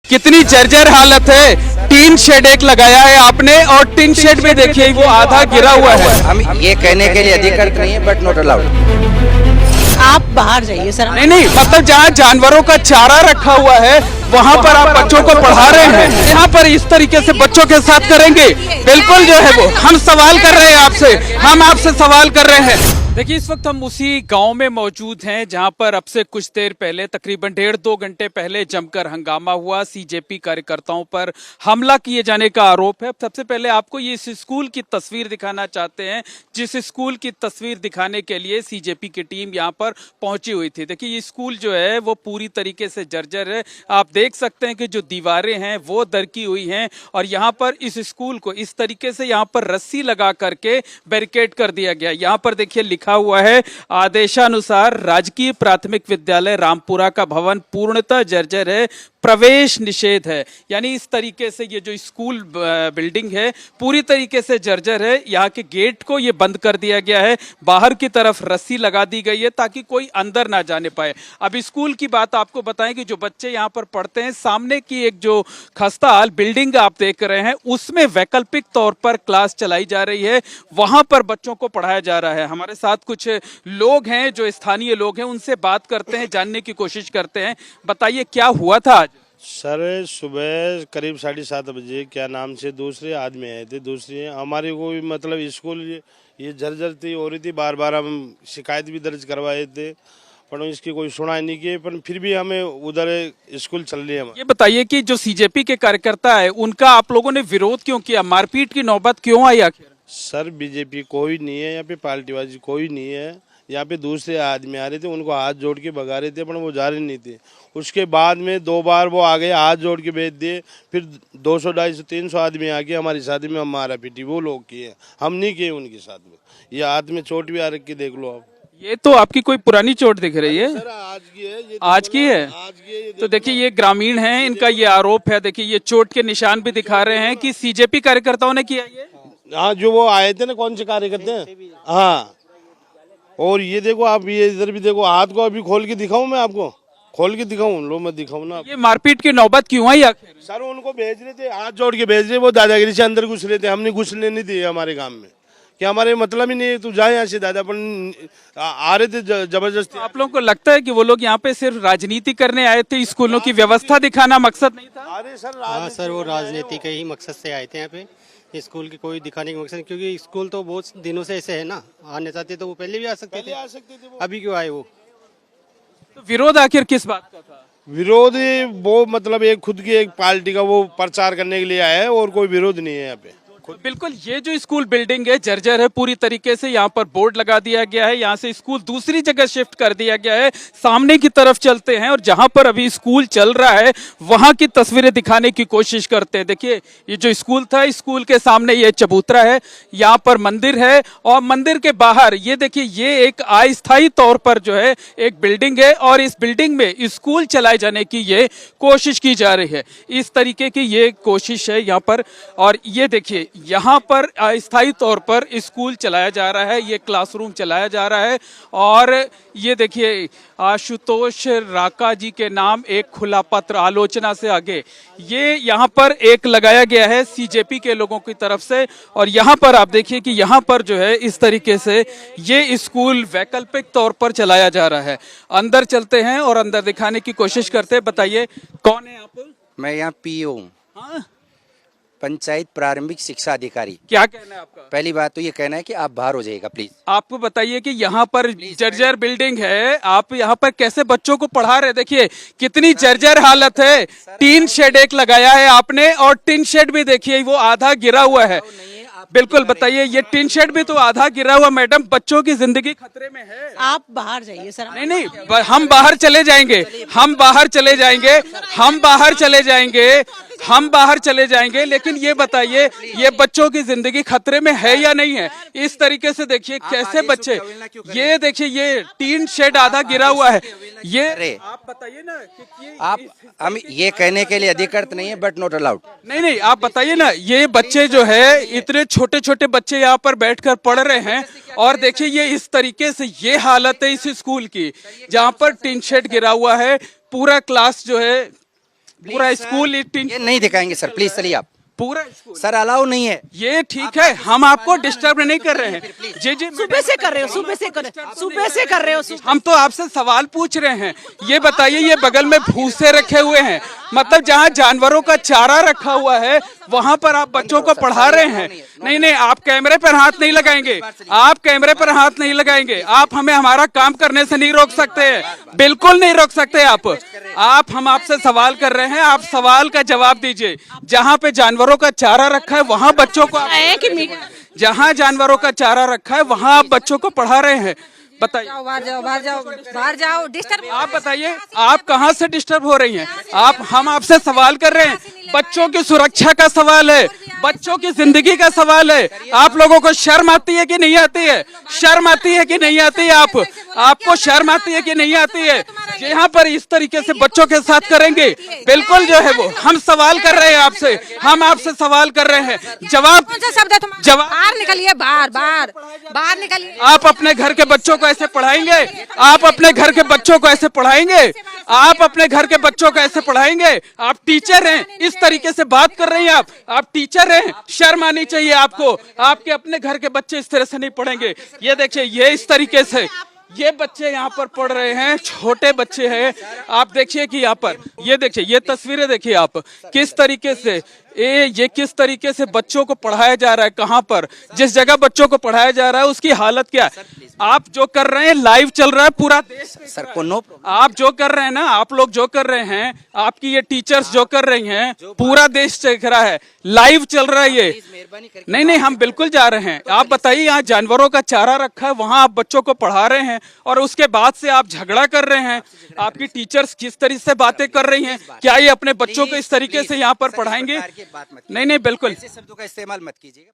कितनी जर्जर हालत है। टीन शेड एक लगाया है आपने और टीन शेड में देखिए वो आधा गिरा हुआ है। हम ये कहने के लिए अधिकृत नहीं है, बट नॉट अलाउड। आप बाहर जाइए सर। नहीं नहीं, मतलब जहाँ जानवरों का चारा रखा हुआ है वहाँ पर आप बच्चों को पढ़ा रहे हैं, यहाँ पर इस तरीके से बच्चों के साथ करेंगे? बिल्कुल जो है वो हम सवाल कर रहे हैं आपसे, हम आपसे सवाल कर रहे हैं। देखिए इस वक्त हम उसी गांव में मौजूद हैं जहां पर अब से कुछ देर पहले तकरीबन 1.5-2 घंटे पहले जमकर हंगामा हुआ। सीजेपी कार्यकर्ताओं पर हमला किए जाने का आरोप है। सबसे पहले आपको ये इस स्कूल की तस्वीर दिखाना चाहते हैं, जिस स्कूल की तस्वीर दिखाने के लिए सीजेपी की टीम यहां पर पहुंची हुई थी। देखिए ये स्कूल जो है वो पूरी तरीके से जर्जर है। आप देख सकते हैं कि जो दीवारें हैं वो दरकी हुई हैं और यहाँ पर इस स्कूल को इस तरीके से यहाँ पर रस्सी लगा करके बैरिकेड कर दिया गया। यहाँ पर देखिए लिखा हुआ है आदेशानुसार राजकीय प्राथमिक विद्यालय रामपुरा का भवन पूर्णतः जर्जर है, प्रवेश निषेध है। यानी इस तरीके से ये जो स्कूल बिल्डिंग है पूरी तरीके से जर्जर है। यहाँ के गेट को ये बंद कर दिया गया है, बाहर की तरफ रस्सी लगा दी गई है ताकि कोई अंदर ना जाने पाए। अब स्कूल की बात आपको बताएं कि जो बच्चे यहाँ पर पढ़ते हैं, सामने की एक जो खस्ताहाल बिल्डिंग आप देख रहे हैं उसमें वैकल्पिक तौर पर क्लास चलाई जा रही है, वहां पर बच्चों को पढ़ाया जा रहा है। हमारे साथ कुछ लोग हैं जो स्थानीय लोग हैं, उनसे बात करते हैं, जानने की कोशिश करते हैं। बताइए क्या हुआ था आज? सर सुबह करीब 7:30 बजे क्या नाम से दूसरे आदमी आए थे। दूसरे हमारे को भी मतलब स्कूल ये जर्जर थी हो रही थी, बार बार हम शिकायत भी दर्ज करवाए थे पर इसकी कोई सुनाई नहीं की, पर फिर भी हमें उधर स्कूल चल रही है। ये बताइए कि जो सीजेपी के कार्यकर्ता है उनका आप लोगों ने विरोध क्यों किया, मारपीट की नौबत क्यों आई आखिर? सर बीजेपी कोई नहीं है यहाँ पे, पार्टीबाजी कोई नहीं है यहाँ पे। दूसरे आदमी आ रहे थे, उनको हाथ जोड़ के भगा रहे थे पर वो जा रहे नहीं थे। उसके बाद में 2 बार वो आ गए, हाथ जोड़ के भेज दिए। फिर 200, 250, 300 आदमी आके हमारी शादी में मारा पीटी वो लोग किए, हम नहीं किए उनके साथ में। ये हाथ में चोट भी आ रखी देख लो आप। ये तो आपकी कोई पुरानी चोट दिख रही है। सर आज की है, ये आज की है? आज की है। तो देखिए ये ग्रामीण हैं, इनका ये आरोप है। देखिए ये चोट के निशान भी दिखा रहे हैं कि सीजेपी कार्यकर्ताओं ने किया ये। हाँ जो वो आए थे ना, कौन से कार्यकर्ता हैं, हाँ। और ये देखो आप, ये इधर भी देखो, हाथ को अभी खोल के दिखाऊं मैं आपको, खोल के दिखाऊं? लो मैं दिखाऊं ना। ये मारपीट की नौबत क्यों आई आखिर? सर उनको भेज रहे थे, हाथ जोड़ के भेज रहे, वो दादागिरी से अंदर घुस रहे थे। हमने घुसने नहीं दिए हमारे गांव में, कि हमारे मतलब ही नहीं है तू जाए यहाँ से दादा, पर आ रहे थे जबरदस्ती। आप लोगों को लगता है कि वो लोग यहाँ पे सिर्फ राजनीति करने आए थे, स्कूलों की व्यवस्था दिखाना मकसद नहीं था? अरे सर हाँ सर, वो राजनीति के ही मकसद से आए थे यहाँ पे। स्कूल की कोई दिखाने के मकसद, क्योंकि स्कूल तो बहुत दिनों से ऐसे है ना, आने चाहते तो वो पहले भी आ सकते थे, अभी क्यों आए वो? तो विरोध आखिर किस बात का था? विरोध वो मतलब एक खुद की एक पार्टी का वो प्रचार करने के लिए आया है, और कोई विरोध नहीं है यहाँ पे। बिल्कुल ये जो स्कूल बिल्डिंग है जर्जर है पूरी तरीके से। यहाँ पर बोर्ड लगा दिया गया है, यहाँ से स्कूल दूसरी जगह शिफ्ट कर दिया गया है। सामने की तरफ चलते हैं और जहाँ पर अभी स्कूल चल रहा है वहाँ की तस्वीरें दिखाने की कोशिश करते हैं। देखिए ये जो स्कूल था, स्कूल के सामने ये चबूतरा है, यहाँ पर मंदिर है और मंदिर के बाहर ये देखिए ये एक अस्थायी तौर पर जो है एक बिल्डिंग है और इस बिल्डिंग में स्कूल चलाए जाने की ये कोशिश की जा रही है। इस तरीके की ये कोशिश है यहाँ पर। और ये देखिए यहाँ पर अस्थायी तौर पर स्कूल चलाया जा रहा है, ये क्लासरूम चलाया जा रहा है। और ये देखिए आशुतोष राका जी के नाम एक खुला पत्र, आलोचना से आगे ये यहाँ पर एक लगाया गया है सीजेपी के लोगों की तरफ से। और यहाँ पर आप देखिए कि यहाँ पर जो है इस तरीके से ये स्कूल वैकल्पिक तौर पर चलाया जा रहा है। अंदर चलते हैं और अंदर दिखाने की कोशिश करते हैं। बताइए कौन है आप? मैं यहाँ पीओ हूँ, हाँ? पंचायत प्रारंभिक शिक्षा अधिकारी। क्या कहना है आपका? पहली बात तो ये कहना है कि आप बाहर हो जाइएगा प्लीज। आपको बताइए कि यहाँ पर जर्जर बिल्डिंग है, आप यहाँ पर कैसे बच्चों को पढ़ा रहे? देखिए कितनी जर्जर हालत है। टीन शेड एक लगाया है आपने और टीन शेड भी देखिए वो आधा गिरा हुआ है। बिल्कुल बताइए, ये टीन शेड भी तो आधा गिरा हुआ। मैडम बच्चों की जिंदगी खतरे में है। आप बाहर जाइए सर। नहीं नहीं, हम बाहर चले जाएंगे, हम बाहर चले जाएंगे, हम बाहर चले जाएंगे, हम बाहर चले जाएंगे। लेकिन ये बताइए ये बच्चों की जिंदगी खतरे में है या नहीं है? इस तरीके से देखिए कैसे बच्चे, ये देखिए ये टीन शेड आधा गिरा हुआ है। ये आप बताइए ना कि आप हम ये कहने के लिए अधिकृत नहीं है, बट नॉट अलाउड। नहीं नहीं, आप बताइए ना, ये बच्चे जो है इतने छोटे छोटे बच्चे यहाँ पर बैठकर पढ़ रहे हैं और देखिए ये इस तरीके से ये हालत है इस स्कूल की, जहाँ पर टीन शेड गिरा हुआ है। पूरा क्लास जो है पूरा स्कूल ये नहीं दिखाएंगे सर, प्लीज चलिए आप। पूरा स्कूल सर अलाउ नहीं है। ये ठीक है, हम आपको डिस्टर्ब नहीं कर रहे हैं। जी जी, सुबह से कर रहे हो, सुबह से कर रहे हो, सुबह से कर रहे हो। हम तो आपसे सवाल पूछ रहे हैं। ये बताइए, ये बगल में भूसे रखे हुए हैं, मतलब जहाँ जानवरों का चारा रखा हुआ है वहाँ पर आप बच्चों को पढ़ा रहे हैं। नहीं, आप कैमरे पर हाथ नहीं लगाएंगे, आप कैमरे पर हाथ नहीं लगाएंगे। आप हमें हमारा काम करने से नहीं रोक सकते हैं, बिल्कुल नहीं रोक सकते आप। हम आपसे सवाल कर रहे हैं, आप सवाल का जवाब दीजिए। जहाँ पे जानवरों का चारा रखा है वहाँ बच्चों को जहाँ जानवरों का चारा रखा है वहाँ आप बच्चों को पढ़ा रहे हैं। बताइए, बाहर जाओ, डिस्टर्ब। आप बताइए, आप कहाँ से डिस्टर्ब हो रही हैं? हम आपसे सवाल कर रहे हैं, बच्चों की सुरक्षा का सवाल है, बच्चों की जिंदगी का सवाल है। आप लोगों को शर्म आती है कि नहीं आती है? शर्म आती है कि नहीं आती है? आपको शर्म आती है कि नहीं आती है? यहाँ पर इस तरीके से बच्चों के साथ करेंगे, बिल्कुल जो है वो। हम सवाल कर रहे हैं आपसे, हम आपसे सवाल कर रहे हैं, जवाब बाहर निकलिए, बाहर निकलिए। आप अपने घर के बच्चों को ऐसे पढ़ाएंगे? आप अपने घर के बच्चों को ऐसे पढ़ाएंगे? आप अपने घर के बच्चों को ऐसे पढ़ाएंगे? आप टीचर हैं, इस तरीके से बात कर रही हैं आप टीचर हैं, शर्म आनी चाहिए आपको। आपके अपने घर के बच्चे इस तरह से नहीं पढ़ेंगे। ये देखिए, ये इस तरीके से ये बच्चे यहाँ पर पढ़ रहे हैं, छोटे बच्चे हैं। आप देखिए कि यहाँ पर ये देखिए, ये तस्वीरें देखिए आप, किस तरीके से ये किस तरीके से बच्चों को पढ़ाया जा रहा है। कहाँ पर, जिस जगह बच्चों को पढ़ाया जा रहा है उसकी हालत क्या है? आप जो कर रहे हैं, लाइव चल रहा है पूरा देश। सर को नो, आप जो कर रहे हैं ना, आप लोग जो कर रहे हैं, आपकी ये टीचर्स जो कर रही हैं, पूरा देश देख रहा है, लाइव चल रहा है ये। नहीं, हम बिल्कुल जा रहे हैं। आप बताइए, यहाँ जानवरों का चारा रखा है, वहाँ आप बच्चों को पढ़ा रहे हैं और उसके बाद से आप झगड़ा कर रहे हैं। आपकी टीचर्स किस तरीके से बातें कर रही हैं? क्या ये अपने बच्चों को इस तरीके से यहाँ पर पढ़ाएंगे? नहीं, बिल्कुल शब्दों का इस्तेमाल मत कीजिएगा।